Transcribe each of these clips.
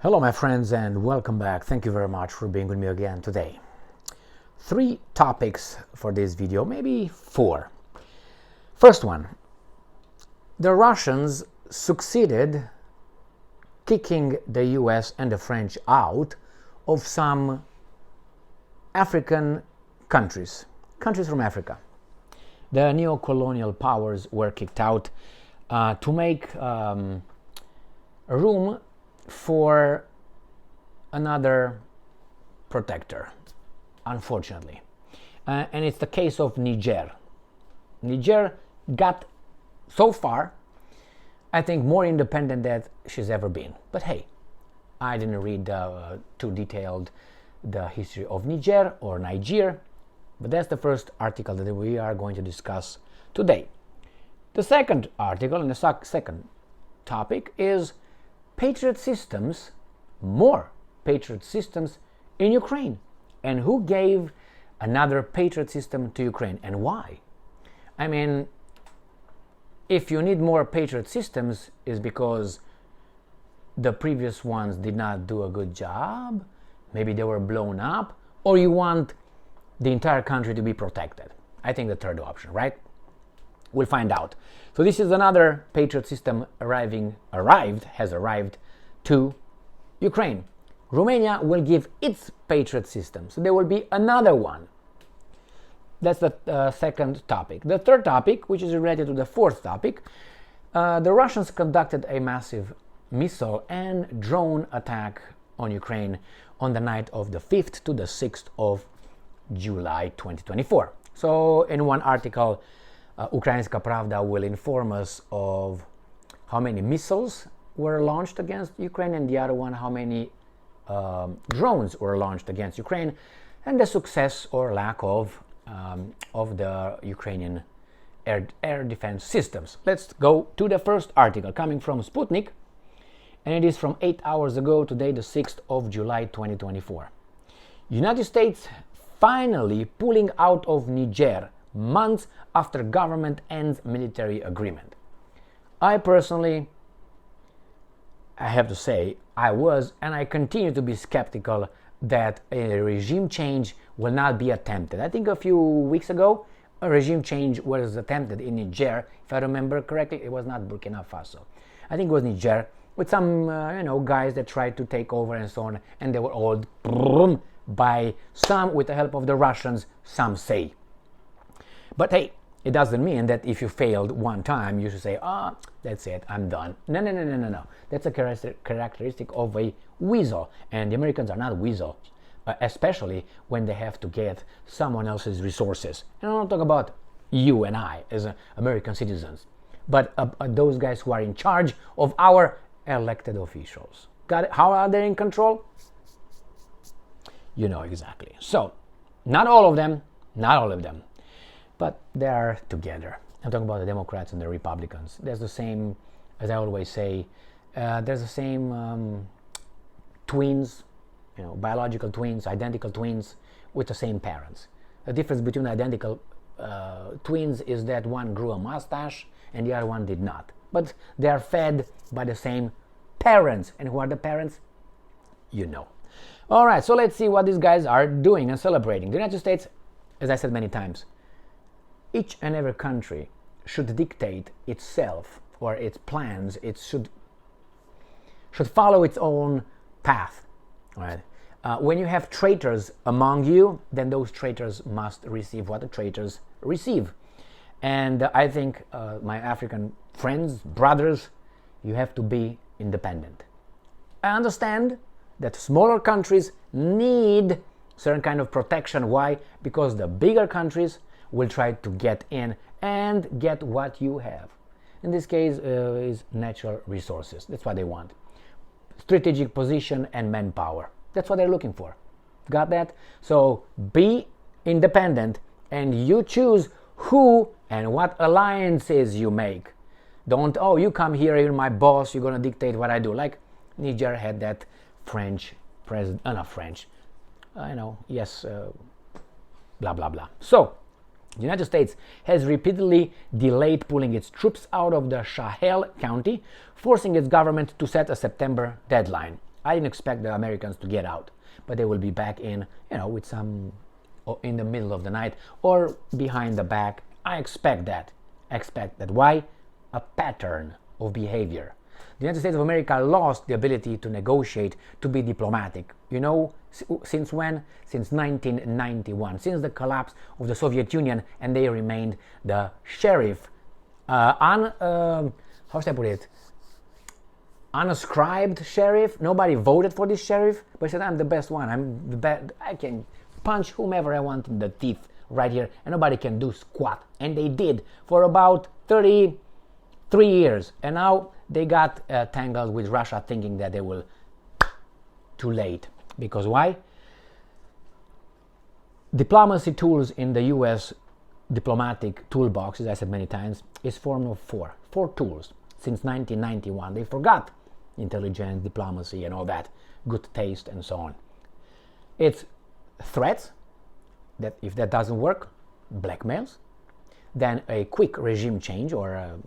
Hello my friends and welcome back. Thank you very much for being with me again today. 3 topics for this video, maybe 4. First one, the Russians succeeded kicking the US and the French out of some African countries from Africa. The neo-colonial powers were kicked out to make room for another protector, unfortunately. And it's the case of Niger. Niger got, so far, I think, more independent than she's ever been. But hey, I didn't read too detailed the history of Niger or Niger, but that's the first article that we are going to discuss today. The second article and the second topic is Patriot systems, more Patriot systems in Ukraine. And who gave another Patriot system to Ukraine and why? I mean, if you need more Patriot systems, is because the previous ones did not do a good job, maybe they were blown up, or you want the entire country to be protected. I think the third option, right? We'll find out. So this is another Patriot system has arrived to Ukraine. Romania will give its Patriot system, so there will be another one. That's the second topic. The third topic, which is related to the fourth topic, the Russians conducted a massive missile and drone attack on Ukraine on the night of the 5th to the 6th of July 2024. So in one article, Ukrainska Pravda will inform us of how many missiles were launched against Ukraine, and the other one how many drones were launched against Ukraine, and the success or lack of the Ukrainian air defense systems. Let's go to the first article coming from Sputnik, and it is from 8 hours ago, today the 6th of July 2024. United States finally pulling out of Niger months after government ends military agreement. I personally, I have to say, I was and I continue to be skeptical that a regime change will not be attempted. I think a few weeks ago a regime change was attempted in Niger. If I remember correctly, it was not Burkina Faso. I think it was Niger, with some guys that tried to take over and so on, and they were all by some with the help of the Russians, some say. But hey, it doesn't mean that if you failed one time, you should say, that's it, I'm done. No. That's a characteristic of a weasel. And the Americans are not weasels, especially when they have to get someone else's resources. And I'm not talking about you and I as American citizens, but those guys who are in charge of our elected officials. Got it? How are they in control? You know exactly. So, not all of them, but they are together. I'm talking about the Democrats and the Republicans. There's the same, as I always say, there's the same twins, biological twins, identical twins with the same parents. The difference between identical twins is that one grew a mustache and the other one did not. But they are fed by the same parents. And who are the parents? You know. All right, so let's see what these guys are doing and celebrating. The United States, as I said many times, each and every country should dictate itself or its plans. It should follow its own path. Right? When you have traitors among you, then those traitors must receive what the traitors receive. And I think my African friends, brothers, you have to be independent. I understand that smaller countries need certain kind of protection. Why? Because the bigger countries will try to get in and get what you have. In this case is natural resources. That's what they want. Strategic position and manpower. That's what they're looking for. Got that? So be independent and you choose who and what alliances you make. Don't, you come here, you're my boss, you're gonna dictate what I do. Like Niger had that French president, not French, blah blah blah. So the United States has repeatedly delayed pulling its troops out of the Sahel County, forcing its government to set a September deadline. I didn't expect the Americans to get out, but they will be back in, with some in the middle of the night or behind the back. I expect that. Why? A pattern of behavior. The United States of America lost the ability to negotiate, to be diplomatic. Since when? Since 1991, since the collapse of the Soviet Union, and they remained the sheriff, how should I put it? Unascribed sheriff. Nobody voted for this sheriff, but he said, I'm the best one. I'm the best. I can punch whomever I want in the teeth right here, and nobody can do squat. And they did for about 33 years. And now they got tangled with Russia, thinking that they will. Too late. Because why? Diplomacy tools in the US diplomatic toolbox, as I said many times, is formed of four tools. Since 1991, they forgot intelligence, diplomacy, and all that, good taste, and so on. It's threats, that if that doesn't work, blackmails, then a quick regime change, or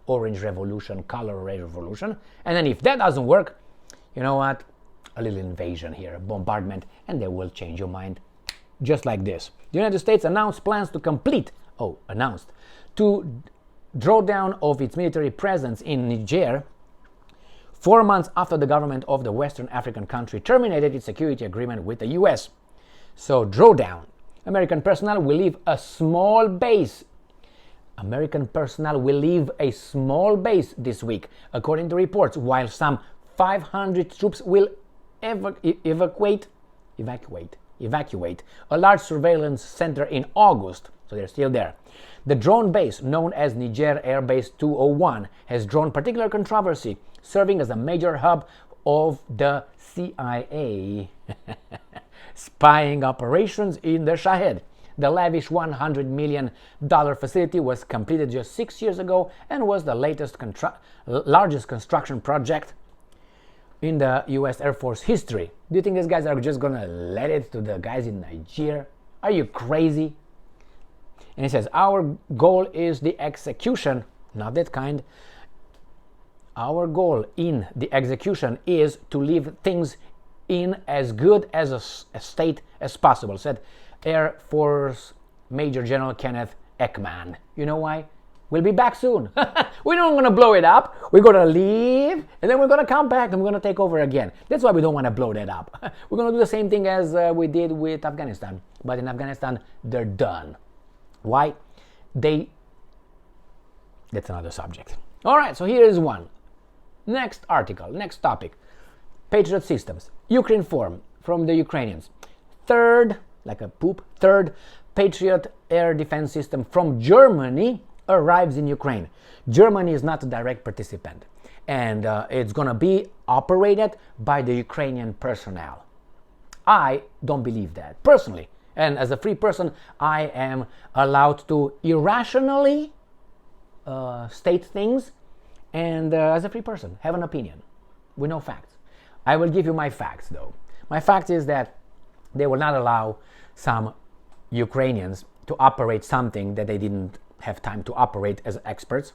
orange revolution, color revolution, and then if that doesn't work, you know what, a little invasion here, bombardment, and they will change your mind, just like this. The United States announced plans to drawdown of its military presence in Niger 4 months after the government of the Western African country terminated its security agreement with the US. So, drawdown. American personnel will leave a small base. American personnel will leave a small base this week, according to reports, while some 500 troops will evacuate a large surveillance center in August. So they're still there. The drone base, known as Niger Air Base 201, has drawn particular controversy, serving as a major hub of the CIA spying operations in the Sahel. The lavish $100 million facility was completed just 6 years ago and was the largest construction project in the U.S. Air Force history. Do you think these guys are just gonna let it to the guys in Niger? Are you crazy? And he says, our goal is the execution, not that kind. Our goal in the execution is to leave things in as good as a state as possible, said Air Force Major General Kenneth Ekman. You know why? We'll be back soon. We're not going to blow it up. We're going to leave, and then we're going to come back, and we're going to take over again. That's why we don't want to blow that up. We're going to do the same thing as we did with Afghanistan. But in Afghanistan, they're done. Why? That's another subject. All right, so here is one. Next article, next topic. Patriot systems. Ukraine form from the Ukrainians. Third Patriot air defense system from Germany arrives in Ukraine. Germany is not a direct participant, and it's going to be operated by the Ukrainian personnel. I don't believe that, personally. And as a free person, I am allowed to irrationally state things, and as a free person, have an opinion with no facts. I will give you my facts, though. My fact is that they will not allow some Ukrainians to operate something that they didn't have time to operate as experts.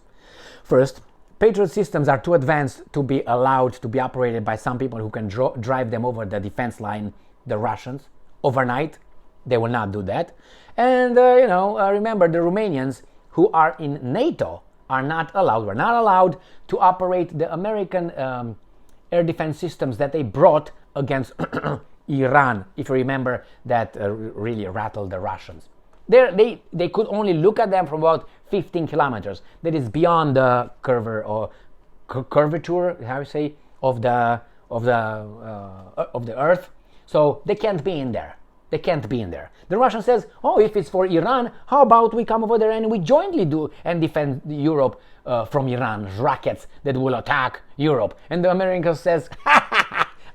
First, Patriot systems are too advanced to be allowed to be operated by some people who can drive them over the defense line, the Russians, overnight. They will not do that. And, remember, the Romanians who are in NATO were not allowed to operate the American air defense systems that they brought against Iran, if you remember, that really rattled the Russians. They could only look at them from about 15 kilometers. That is beyond the curvature, how you say, of the Earth. So they can't be in there. The Russian says, if it's for Iran, how about we come over there and we jointly do and defend Europe from Iran's rockets that will attack Europe. And the American says,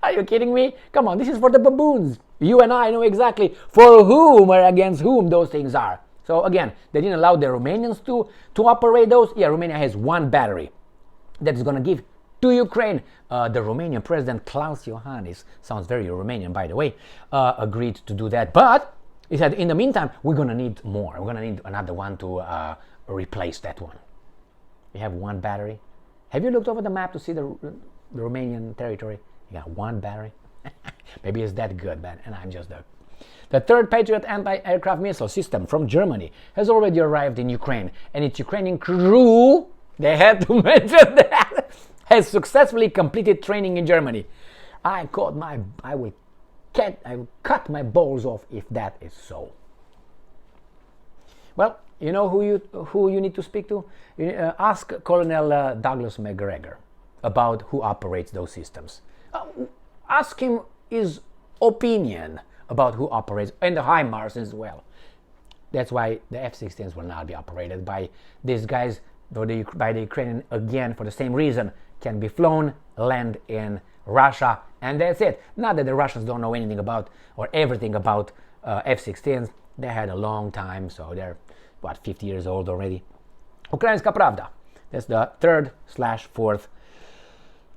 are you kidding me? Come on, this is for the baboons. You and I know exactly for whom or against whom those things are. So again, they didn't allow the Romanians to operate those. Yeah, Romania has one battery that is going to give to Ukraine. The Romanian President Klaus Iohannis, sounds very Romanian by the way, agreed to do that. But he said, in the meantime, we're going to need more. We're going to need another one to replace that one. We have one battery. Have you looked over the map to see the Romanian territory? You got one battery? Maybe it's that good, man, and I'm just the third Patriot anti-aircraft missile system from Germany has already arrived in Ukraine, and its Ukrainian crew, they had to mention that, has successfully completed training in Germany. I will cut my balls off if that is so. Well, you know who you need to speak to? Ask Colonel Douglas McGregor about who operates those systems. Ask him his opinion about who operates, and the HIMARS as well. That's why the F-16s will not be operated by these guys, by the Ukrainian, again, for the same reason. Can be flown, land in Russia, and that's it. Not that the Russians don't know anything about or everything about F-16s. They had a long time, so they're, 50 years old already. Ukrainska Pravda. That's the third/fourth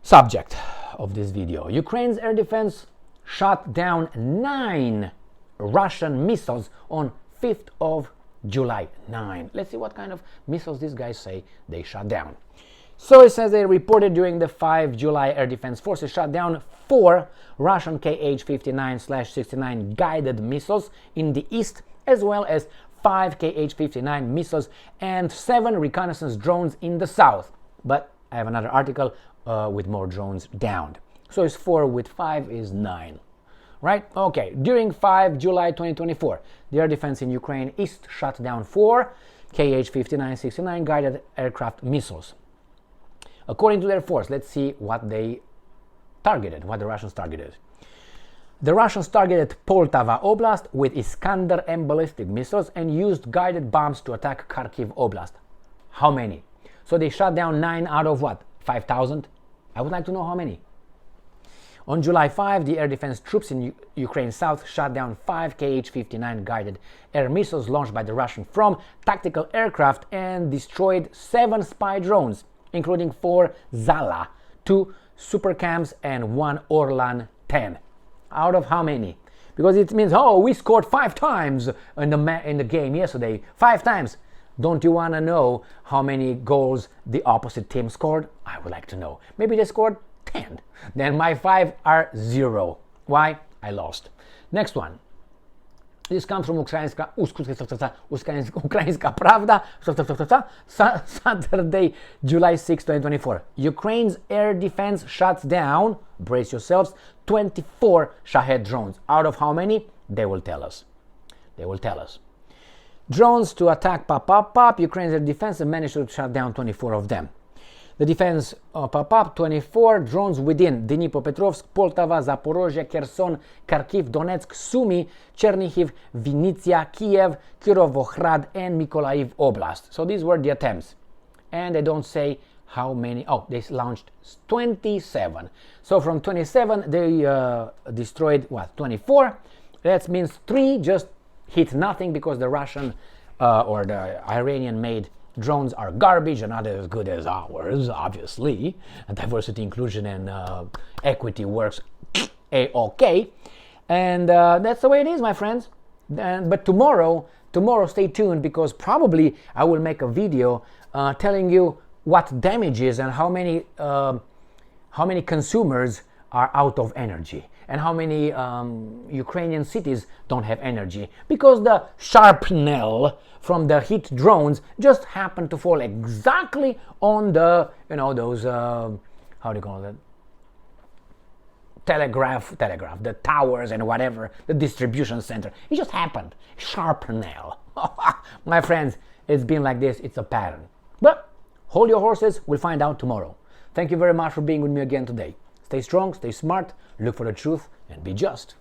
subject of this video. Ukraine's air defense shot down 9 Russian missiles on 5th of July. 9. Let's see what kind of missiles these guys say they shot down. So it says they reported during the 5 July Air Defense Forces shot down 4 Russian Kh-59/69 guided missiles in the east, as well as 5 Kh-59 missiles and 7 reconnaissance drones in the south. But I have another article with more drones downed. So it's 4 with 5 is 9. Right? Okay. During 5 July 2024, the air defense in Ukraine east shot down 4 Kh-59/69 guided aircraft missiles. According to their force, let's see what they targeted, what the Russians targeted. The Russians targeted Poltava Oblast with Iskander-M ballistic missiles and used guided bombs to attack Kharkiv Oblast. How many? So they shot down 9 out of what? 5,000? I would like to know how many. On July 5, the air defense troops in Ukraine south shot down 5 Kh-59 guided air missiles launched by the Russian from tactical aircraft and destroyed 7 spy drones, including 4 Zala, 2 Supercams, and 1 Orlan 10. Out of how many? Because it means, oh, we scored 5 times in the game yesterday. 5 times. Don't you want to know how many goals the opposite team scored? I would like to know. Maybe they scored 10. Then my 5 are 0. Why? I lost. Next one. This comes from Ukrainska Pravda, Saturday, July 6, 2024. Ukraine's air defense shuts down, brace yourselves, 24 Shahed drones. Out of how many? They will tell us. They will tell us. Drones to attack pop. Ukraine's air defense managed to shut down 24 of them. The defense pop 24 drones within Dnipropetrovsk, Poltava, Zaporozhye, Kherson, Kharkiv, Donetsk, Sumy, Chernihiv, Vinnytsia, Kiev, Kirovohrad, and Mykolaiv Oblast. So these were the attempts. And they don't say how many. Oh, they launched 27. So from 27, they destroyed, 24? That means 3 just hit nothing because the Russian or the Iranian-made drones are garbage and not as good as ours, obviously. And diversity, inclusion, and equity works A-OK. And that's the way it is, my friends. But tomorrow, stay tuned, because probably I will make a video telling you what damage is and how many consumers are out of energy, and how many Ukrainian cities don't have energy, because the shrapnel from the hit drones just happened to fall exactly on the, those, how do you call it? Telegraph, the towers and whatever, the distribution center. It just happened. Shrapnel. My friends, it's been like this. It's a pattern. But hold your horses. We'll find out tomorrow. Thank you very much for being with me again today. Stay strong, stay smart, look for the truth, and be just.